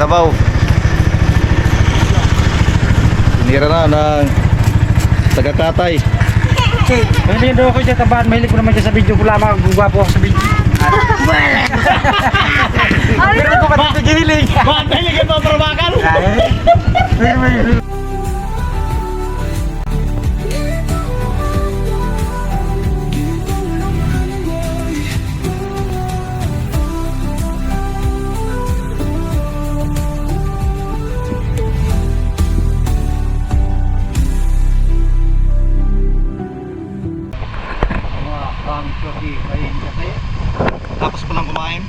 sabaw. Tinira na ng taga-Katay. Okay, mahilig daw ako dyan tabaan. Mahilig ko naman dyan sa video. Pula magugwapo ako sa video. Pero ko ba ito gihilig? Bakit mahilig ito ang trabakan? Tapos pa lang kumain,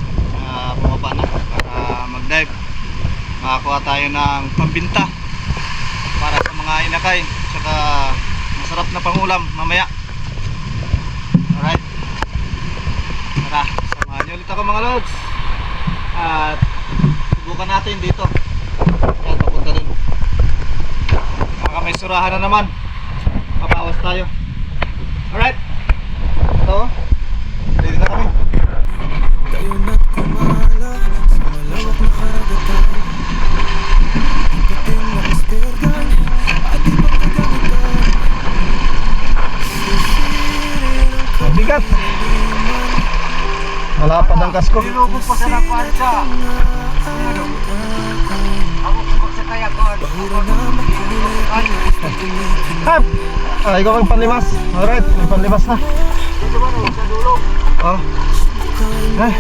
bumaba na para mag-dive. Makakuha tayo ng pambinta para sa mga inakay, tsaka masarap na pangulam mamaya. Alright, tara, samahan nyo ulit ako mga lods. At subukan natin dito. Yan, papunta dun. Baka may surahan na naman, papawas tayo. Alright, ito, ready na kami. Tayo na't kumala sa malawak na karagatan. Ikating makasperdan at ibang kagamitan. Sisirin ang Mabigat. Malapad ang kasko. Nilubog pa sa nakuhan siya. Ako kung sa kaya ko. bahura na makulay. Hap! Ikaw ang panlimas. Alright, may panlimas na. Dito ba no? Sa dulo. Oh. Eh.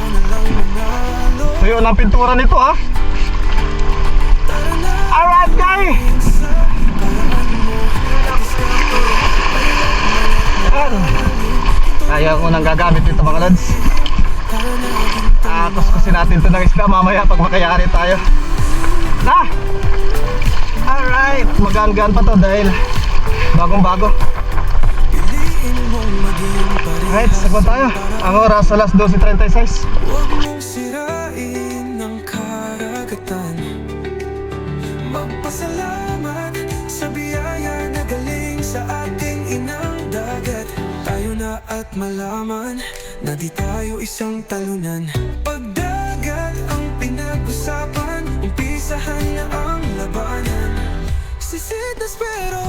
Tuyo ng pintura nito ah. Alright guys. Ayaw ko nang gagamit ito mga lads. Kuskusin natin ito ng isda mamaya pag makayari tayo. Na! Alright, magaan-gaan pa to dahil bagong bago. Piliin mong maging pareha. Alright, sagwa tayo. Ang oras alas 12:36. Huwag mong sirain ang karagatan. Magpasalamat sa biyaya na galing sa ating inang dagat. Tayo na at malaman na di tayo isang talunan. Pagdagat ang pinag-usapan, umpisahan na ang labanan. Sisid na pero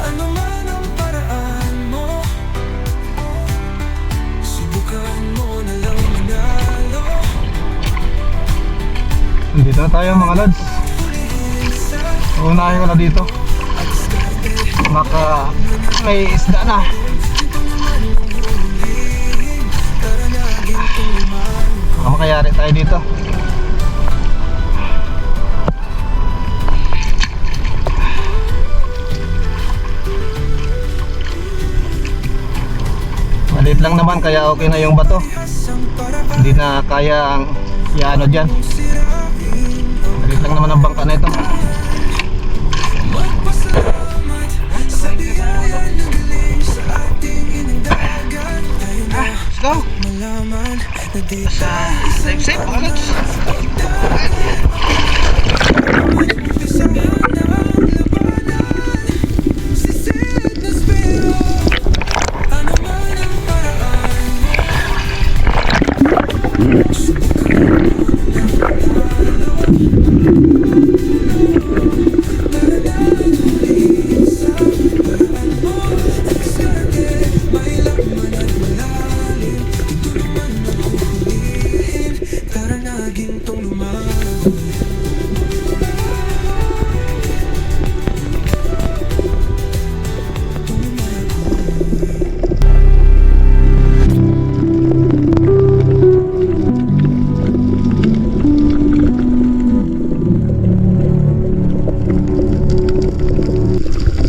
ano man ang paraan mo, subukan mo na lang manalo. Dito na tayo mga lads. Unahin ko na dito. Baka may isda na. Baka makayari tayo dito. Maliit lang naman kaya okay na yung bato. Hindi na kaya ang iano dyan. Maliit lang naman ang bangka na ito. Let's go! Safe safe mga lods.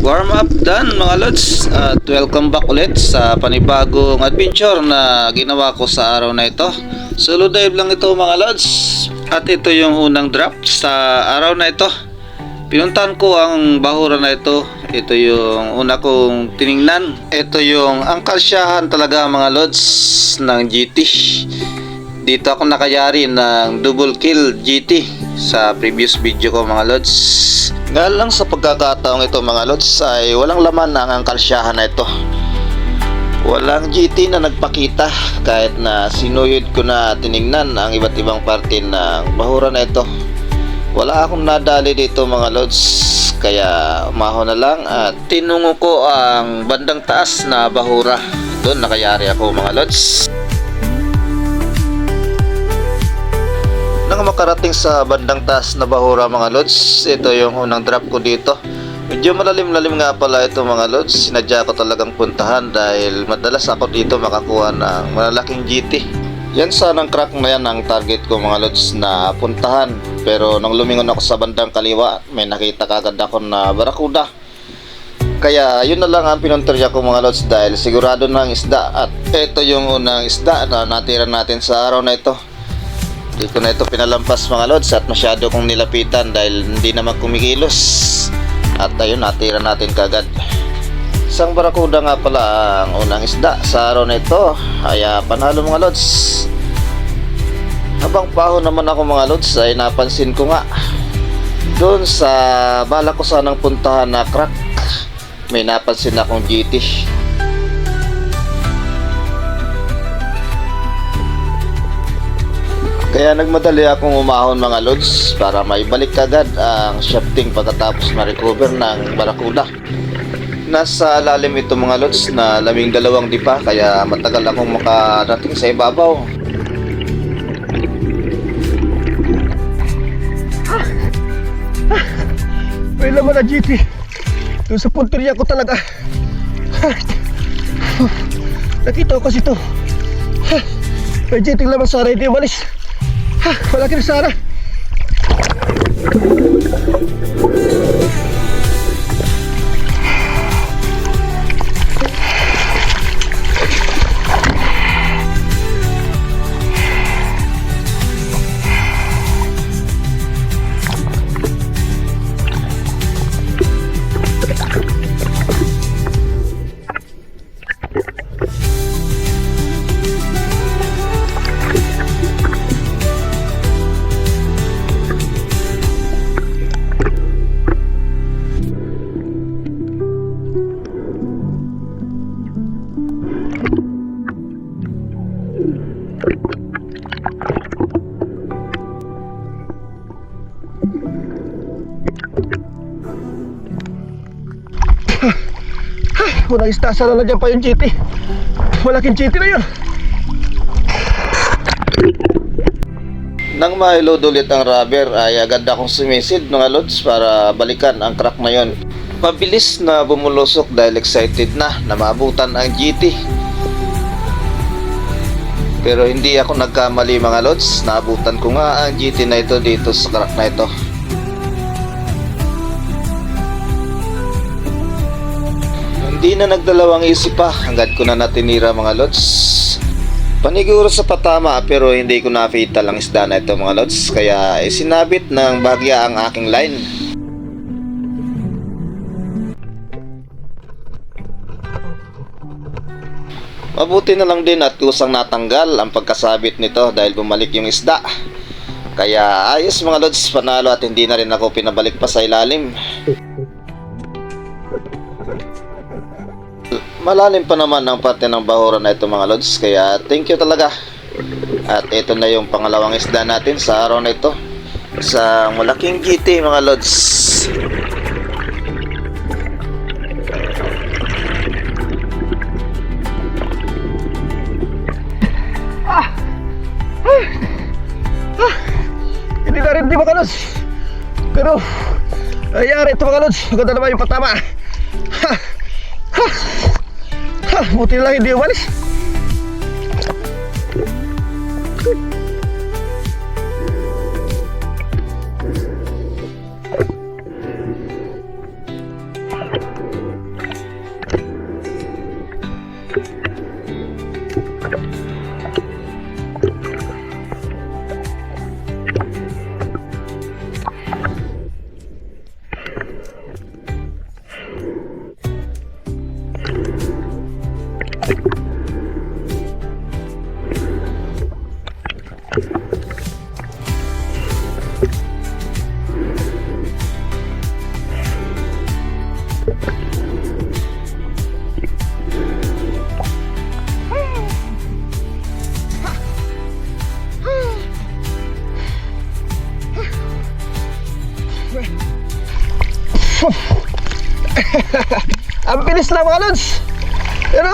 Warm up done mga lods, at welcome back ulit sa panibagong adventure na ginawa ko sa araw na ito. Solo dive lang ito mga lods, at ito yung unang drop sa araw na ito. Pinuntahan ko ang bahura na ito. Ito yung una kong tiningnan. Ito yung ang kalsyahan talaga mga lods ng GT. Dito ako nakayari ng double kill GT sa previous video ko mga lods. Nga lang sa pagkakataong ito mga lods ay walang laman ang kalsyahan na ito. Walang GT na nagpakita kahit na sinuyod ko na tiningnan ang iba't ibang parte ng bahura na ito. Wala akong nadali dito mga lods, kaya umahon na lang at tinungo ko ang bandang taas na bahura. Doon nakayari ako mga lods. Nang makarating sa bandang taas na bahura mga lods, ito yung unang drop ko dito. Medyo malalim-lalim nga pala ito mga lods. Sinadya ko talagang puntahan dahil madalas ako dito makakuha ng malalaking GT. Yan sanang crack na yan ang target ko mga lods na puntahan. Pero nang lumingon ako sa bandang kaliwa, may nakita kagad ako na barakuda. Kaya yun na lang ang pinunterya ko mga lods dahil sigurado na ang isda. At ito yung unang isda na natira natin sa araw na ito. Hindi ko na ito pinalampas mga lods at masyado kong nilapitan dahil hindi naman kumikilos. At ayun, natira natin kagad. Isang barakuda nga pala ang unang isda sa araw na ito. Kaya panalo mga lods. Habang paho naman ako mga lods ay napansin ko nga doon sa bala ko sanang puntahan na crack, may napansin akong GT. Kaya nagmadali akong umahon mga lods para maibalik kagad ang shafting pagkatapos ma-recover ng barakuda. Nasa lalim ito mga lods na 12 dipa kaya matagal akong makarating sa ibabaw. May laman na GT. Doon sa punteriya ko talaga. Nakita ko kasi ito. May GT laman sa aray, hindi umalis. Malaki na sana. Unang isda, sana na dyan pa yung GT. Malaking GT na yun. Nang mailod ulit ang rubber ay agad akong sumisid mga lods para balikan ang crack na yon. Mabilis na bumulusok dahil excited na maabutan ang GT. Pero hindi ako nagkamali mga lods, naabutan ko nga ang GT na ito dito sa crack na ito. Hindi na nagdalawang isip pa, hanggang ko na natinira mga lods. Paniguro sa patama pero hindi ko na-fatal ang isda na ito mga lods, kaya isinabit ng bagya ang aking line. Mabuti na lang din at kusang natanggal ang pagkasabit nito dahil bumalik yung isda. Kaya ayos mga lods, panalo at hindi na rin ako pinabalik pa sa ilalim. Malalim pa naman ang parte ng bahura na ito mga lods, kaya thank you talaga. At ito na yung pangalawang isda natin sa araw na ito. Isang malaking GT mga lods. Hindi na rin di mga lods. Pero ayari ito mga lods. Maganda naman yung patama. Buti lang hindi umalis. Ang bilis lang mga lods. Pero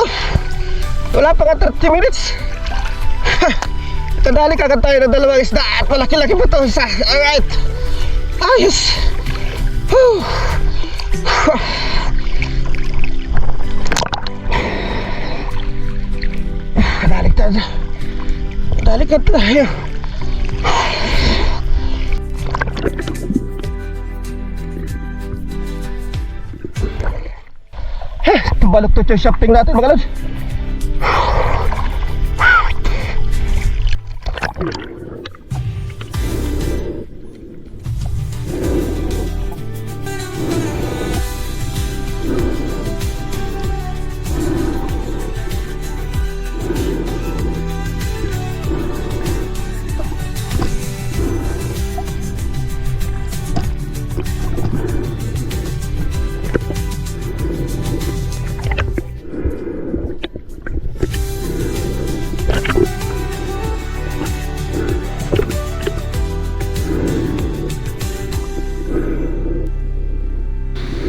wala pa nga 30 minutes. Kadali kagad tayo ng dalawang isda at malaki-laki pa to isa. Alright. Ayos. Whew. Kadali tayo. Kadali ka tayo. Balok to yung shopping natin mga lods.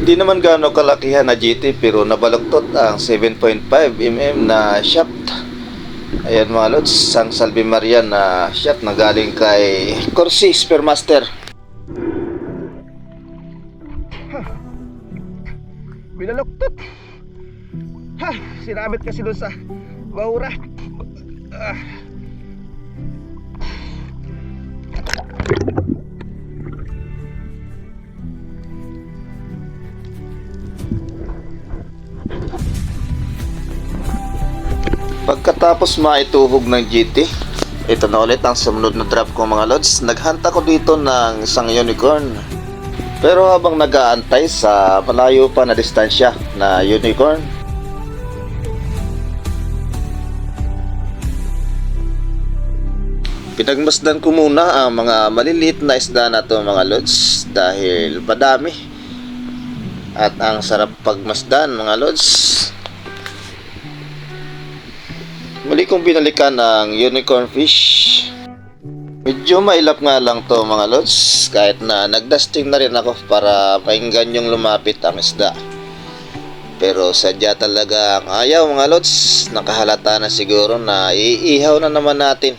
Di naman gaano kalakihan na GT pero nabaluktot ang 7.5 mm na shaft. Ayan mga lods, ang Salve Maria na shaft na galing kay Corsi Spearmaster. Binaluktot. Ha, sinamit kasi doon sa bahura. Pagkatapos maituhog ng GT, ito na ulit ang sumunod na drop ko mga lods. Naghanta ko dito ng isang unicorn. Pero habang nag-aantay sa malayo pa na distansya na unicorn, pinagmasdan ko muna ang mga maliliit na isda na to mga lods dahil madami at ang sarap pagmasdan mga lods. Muli kong binalikan ng unicorn fish. Medyo mailap nga lang to mga lods, kahit na nagdusting na rin ako para painggan yung lumapit ang isda. Pero sadya talaga ang ayaw mga lods. Nakahalata na siguro na iihaw na naman natin.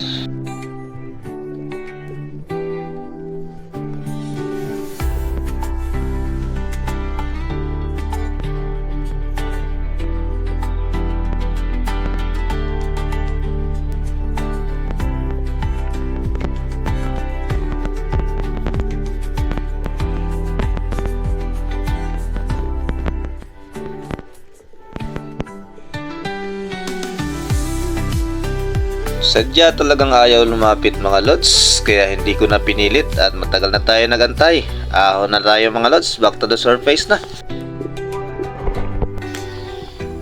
Sadya talagang ayaw lumapit mga lods, kaya hindi ko na pinilit at matagal na tayo nagantay. Ahon na tayo mga lods, back to the surface na.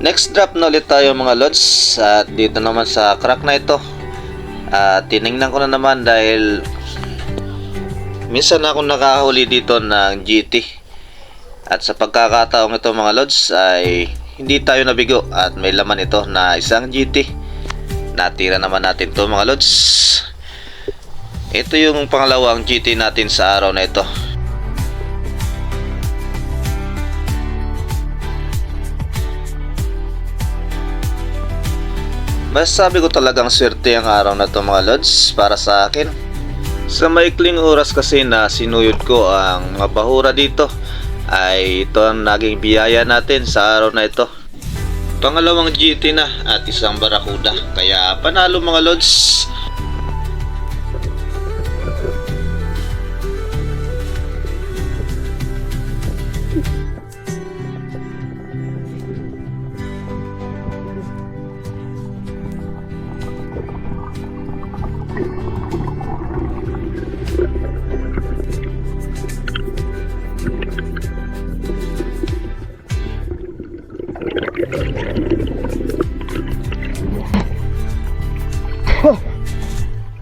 Next drop na ulit tayo mga lods at dito naman sa crack na ito. Tinignan ko na naman dahil minsan ako nakahuli dito ng GT. At sa pagkakataong ito mga lods ay hindi tayo nabigo at may laman ito na isang GT. Natira naman natin to mga lods. Ito yung pangalawang GT natin sa araw na ito. Masasabi ko talagang swerte ang araw na to mga lods para sa akin. Sa maikling oras kasi na sinuyod ko ang mga bahura dito ay ito ang naging biyaya natin sa araw na ito. Pangalawang GT na at isang barakuda, kaya panalo mga lods.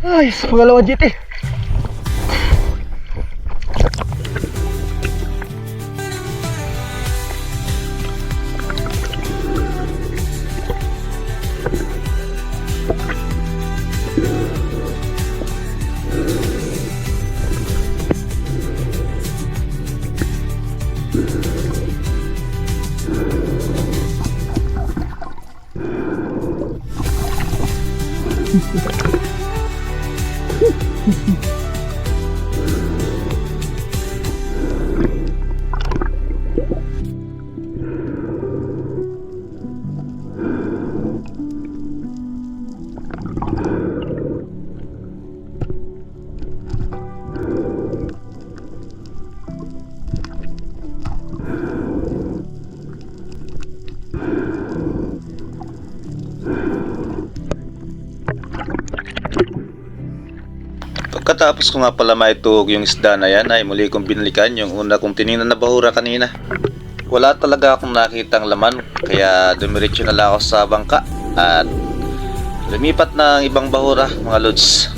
Ay, sa pangalawang GT. Pagkatapos ko nga pala maituhog yung isda na yan ay muli kong binalikan yung una kong tiningnan na bahura kanina. Wala talaga akong nakitang laman kaya dumiretso na lang ako sa bangka at lumipat ng ibang bahura mga lods.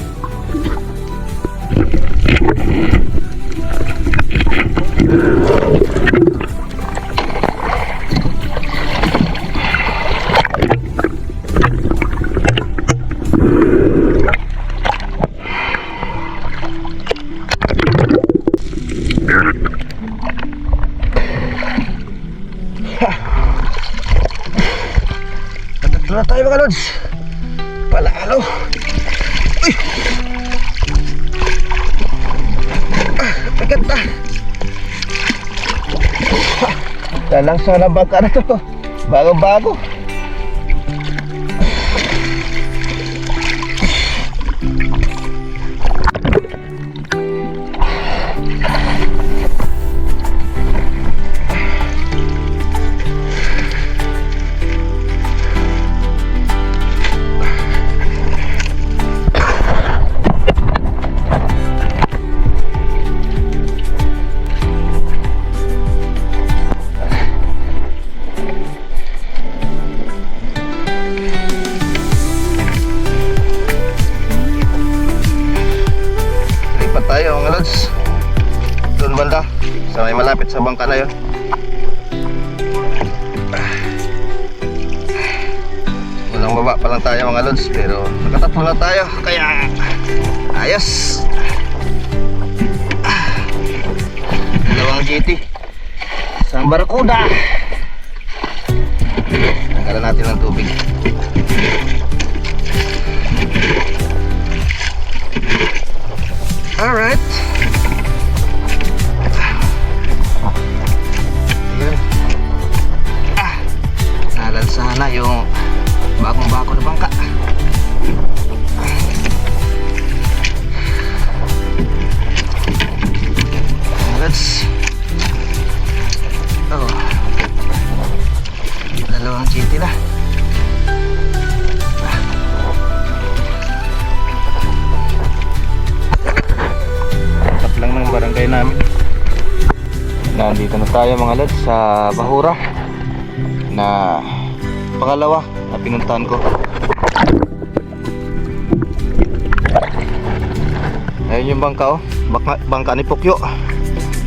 Tatatlo na tayo mga lods. Palalo. Uy! Bigat na. Dalang sa ng bangka na to. Bago-bago. Tayo mga lods, doon banda sa may malapit sa bangka na yun. Walang baba pa lang tayo mga lods, pero nakatatlo na tayo kaya ayos. Dalawang GT, isang barakuda. Tanggalan natin ng tubig. Alright. Ayan. Nalansahan na yung bagong-bago na bangka. Let's dalawang GT na. Lang ng barangay namin. Nandito na tayo mga lods sa bahura na pangalawa na pinuntahan ko. Ayun yung bangka, oh. Bangka ni Pokyo.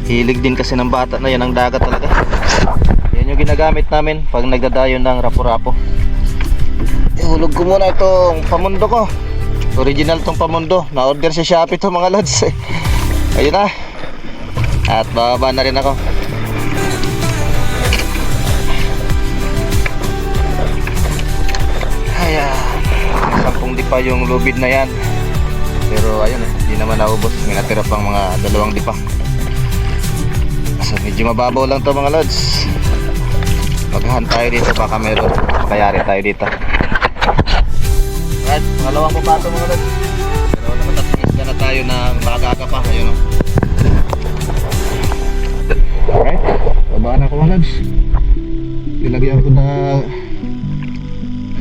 Hilig din kasi ng bata na yan ang dagat talaga. Yan yung ginagamit namin pag nagdadayon ng rapo-rapo. Ihulog ko muna itong pamundo ko. Original tong pamundo. Na-order sa Shopee to mga lods. Ayun na. At bababa na rin ako. Ayan. 10 dipa yung lubid na yan. Pero ayun hindi naman naubos. May natira pang mga 2 dipa. So medyo mababaw lang to mga lods. Paghan tayo dito baka meron makayari tayo dito. Right, pangalawang papato mga lods. Pero nakatatingis na tayo na maaga pa. Ayun o. Alright, babaan ako mga lods. Nilagyan ko na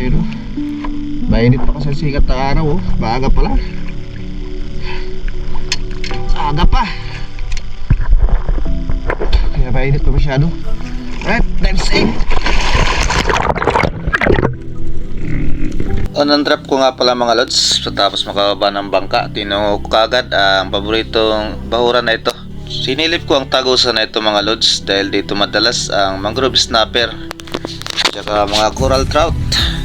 ayun o. Mainit pa kasi sikat na araw o. Maaga pala. Aga pa. Kaya mainit pa masyado. Alright, let's aim. On drop ko nga pala mga lods. Tapos makababa ng bangka, tinungo ko kagad ang paboritong bahura na ito. Sinilip ko ang tagusan na ito mga lods dahil dito madalas ang mangrove snapper tsaka mga coral trout.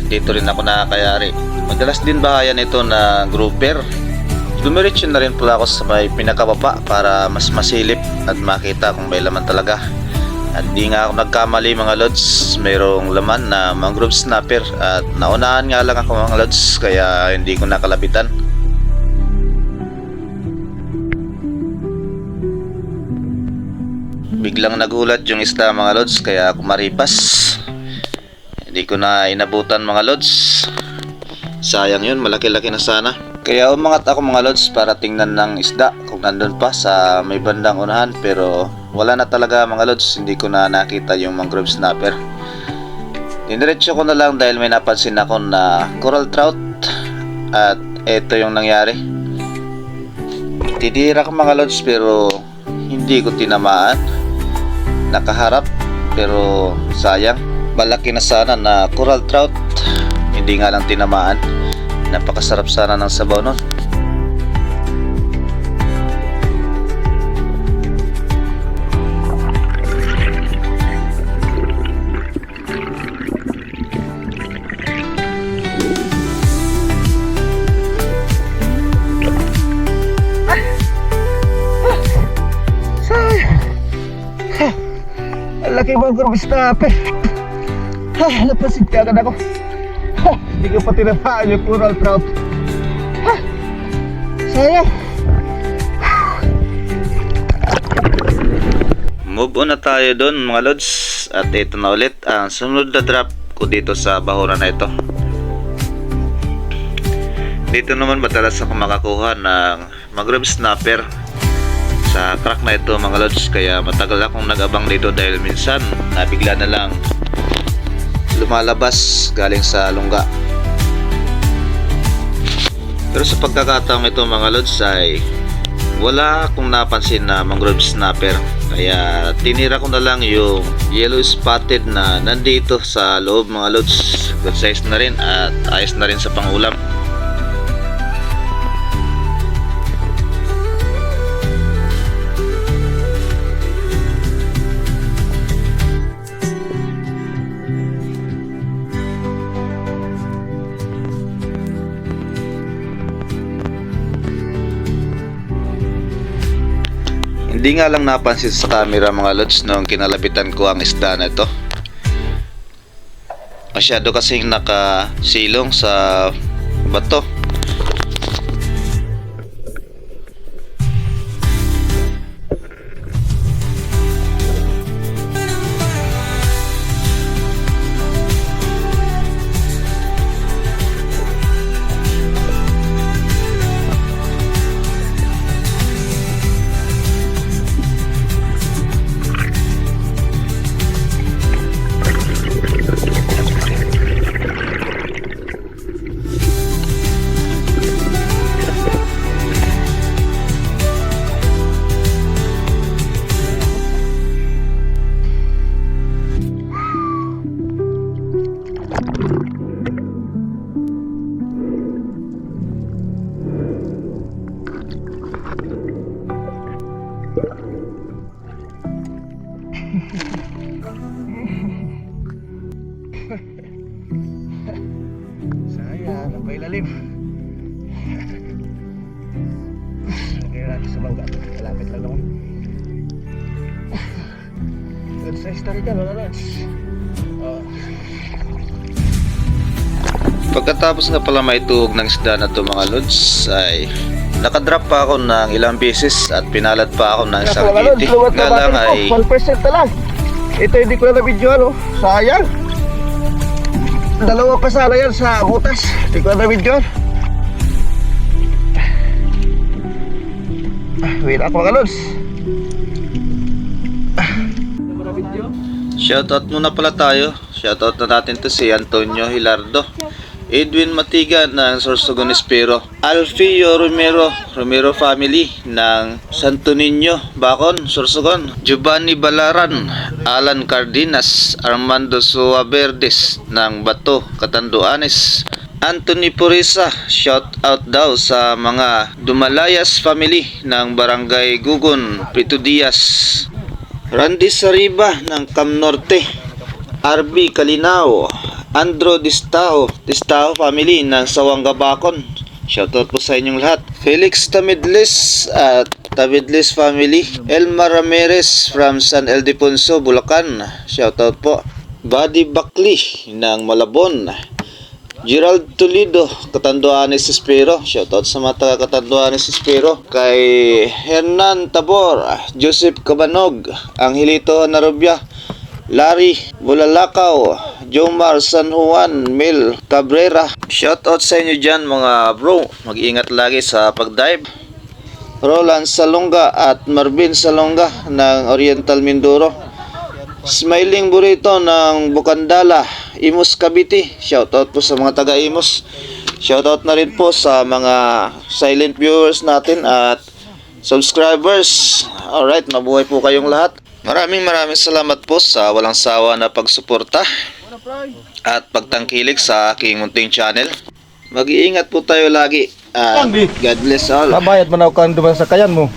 Dito rin ako nakakayari. Madalas din bahayan ito na grouper. Dumiretso na rin pala ako sa may pinakababa para mas masilip at makita kung may laman talaga. At di nga ako nagkamali mga lods, mayroong laman na mangrove snapper at naunahan nga lang ako mga lods kaya hindi ko nakalapitan. biglang nagulat yung isda mga lods, kaya kumaripas. Hindi ko na inabutan mga lods. Sayang yun, malaki-laki na sana. Kaya umangat ako mga lods para tingnan ng isda kung nandun pa sa may bandang unahan, pero wala na talaga mga lods. Hindi ko na nakita yung mangrove snapper. Diniretso ko na lang dahil may napansin ako na coral trout, at eto yung nangyari. Tidira ko mga lods pero hindi ko tinamaan. Nakaharap pero sayang. Malaki na sana na coral trout, hindi nga lang tinamaan. Napakasarap sana ng sabaw nun. Ang laki mangrove snapper. Napasid ka agad ako. Hindi ko pa tinamaan yung coral trout. Sayang. Move on na tayo doon mga lods. At ito na ulit ang sunod na drop ko dito sa bahura na ito. Dito naman madalas ako makakuha ng mangrove snapper sa crack na ito mga lods, kaya matagal akong nag-abang dito dahil minsan nabigla na lang lumalabas galing sa lungga. Pero sa pagkakataong ito mga lods ay wala akong napansin na mangrove snapper, kaya tinira ko na lang yung yellow spotted na nandito sa loob mga lods. Good size na rin at ayos na rin sa pangulam. Hindi nga lang napansin sa camera mga lods nung kinalabitan ko ang isda na ito. Masyado kasing nakasilong sa bato. Sayang, napailalim. Lagyan natin sa bangka. Malapit lang ako. Good size na rin yan, mga lods. Pagkatapos na pala maituhog ng isda na ito mga lods ay nakadrop pa ako ng ilang beses at pinalad pa ako ng isang kitty. Nga lang ay 1% na lang. Ito hindi ko na na-video ano. Sayang. Dalawa pa sana yan sa butas. Hindi ko na na-video. Wait ako mga lods. shoutout muna pala tayo. Shoutout na natin to si Antonio Hilardo, Edwin Matiga ng Sorsogon Espero, Alfio Romero family ng Santo Niño, Bacon, Sorsogon, Giovanni Balaran, Alan Cardenas, Armando Suaverdes ng Bato, Catanduanes, Anthony Purisa, shout out daw sa mga Dumalayas family ng Barangay Gugon, Prito Diaz, Randy Sariba ng Cam Norte, RB Kalinao, Andro Distao family ng Sawanga Bacon. Shoutout po sa inyong lahat. Felix Tamidlis at Tamidlis family. Elmar Ramirez from San Ildefonso, Bulacan. Shoutout po. Buddy Bakli ng Malabon. Gerald Toledo, Catanduanes Espero. Shoutout sa mga taga Catanduanes Espero. Kay Hernan Tabor, Joseph Cabanog, Angelito Narubia, Larry Bulalakaw, Jomar San Juan, Mel Cabrera. Shoutout sa inyo dyan mga bro. Mag-iingat lagi sa pag-dive. Roland Salonga at Marvin Salonga ng Oriental Mindoro. Smiling Burrito ng Bukandala, Imus Cavite. Shoutout po sa mga taga Imus. Shoutout na rin po sa mga silent viewers natin at subscribers. Alright, mabuhay po kayong lahat. Maraming salamat po sa walang sawa na pagsuporta at pagtangkilik sa aking munting channel. Mag-iingat po tayo lagi. God bless all. Mabayad man ako kang duman sa kayan mo.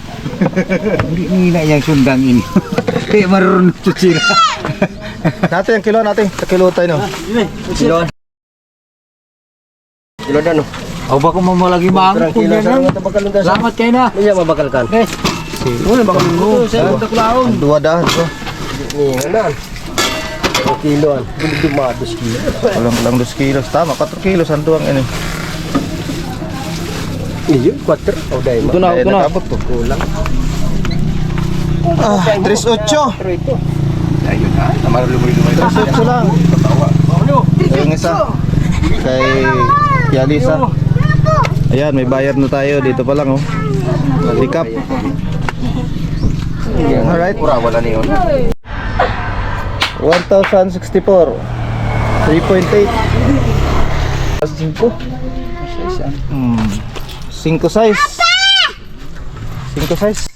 Hindi na yung sundang ini. Kaya marunong tutsira. Natin yung kilo natin. Sa kilo tayo no. Kilo. Kilo na no. Ako ba kung mamalagi maang kung yan lang. Salamat kayo na. Iya mabakalkan. Eh. Wala ba kung mo? Sa daklaon. Dua dahan ko. Ni nan. Kiloan. Hindi mados kilo. Lang 2 kilos. Tama, 4 kilos ang tuwang ini. Iyo, 4. O dahil. Ito na, Nakabot to. Kulang. 3.8. Ito. Ayun na. Namaro lumay-lumay. 3.8 lang. Yung isa. Kay Yalisa. Ayan, may bayad na tayo. Dito pa lang oh. Recap. Alright. Wala na yun. 1,064. 3.8. 5 size. 5 size.